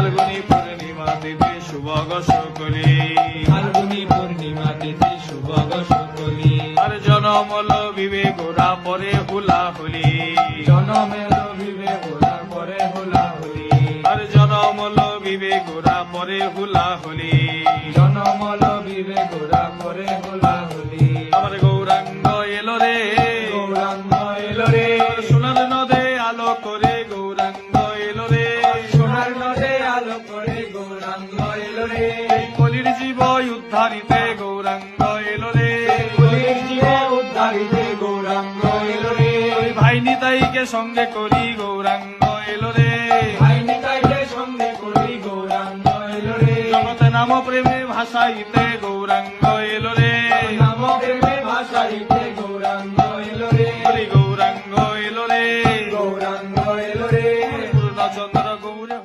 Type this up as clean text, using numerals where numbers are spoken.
ফাল্গুনী পূর্ণিমা তিথি শুভগ সকলি ফাল্গুনী পূর্ণিমা তিথি শুভগ সকলি আর জনমল বিবেক গোরা পরে হুলা হলি জনমের বিবেক গোরা পরে হুলা হলি আর জনমল বিবেক গোরা পরে হুলা হলি জনমল বিবেক গোরা পরে হুলা হলি আমার গৌরাঙ্গ এলো রে গৌরাঙ্গ এলো রে সোনার নদে আলো করে গৌরাঙ্গ এলো রে সোনার নদে আলো করে গৌরাঙ্গ এলো রে কলির জীব উদ্ধারিতে গৌরাঙ্গ এলো রে কলির জীব উদ্ধারিতে গৌরাঙ্গ এলো রে ভাই নিতাইকে সঙ্গে করি গৌরাঙ্গ এলো রে ভাই নিতাইকে সঙ্গে করি গৌরাঙ্গ এলো রে জগতে নাম প্রেমে ভাসাইতে গৌরাঙ্গ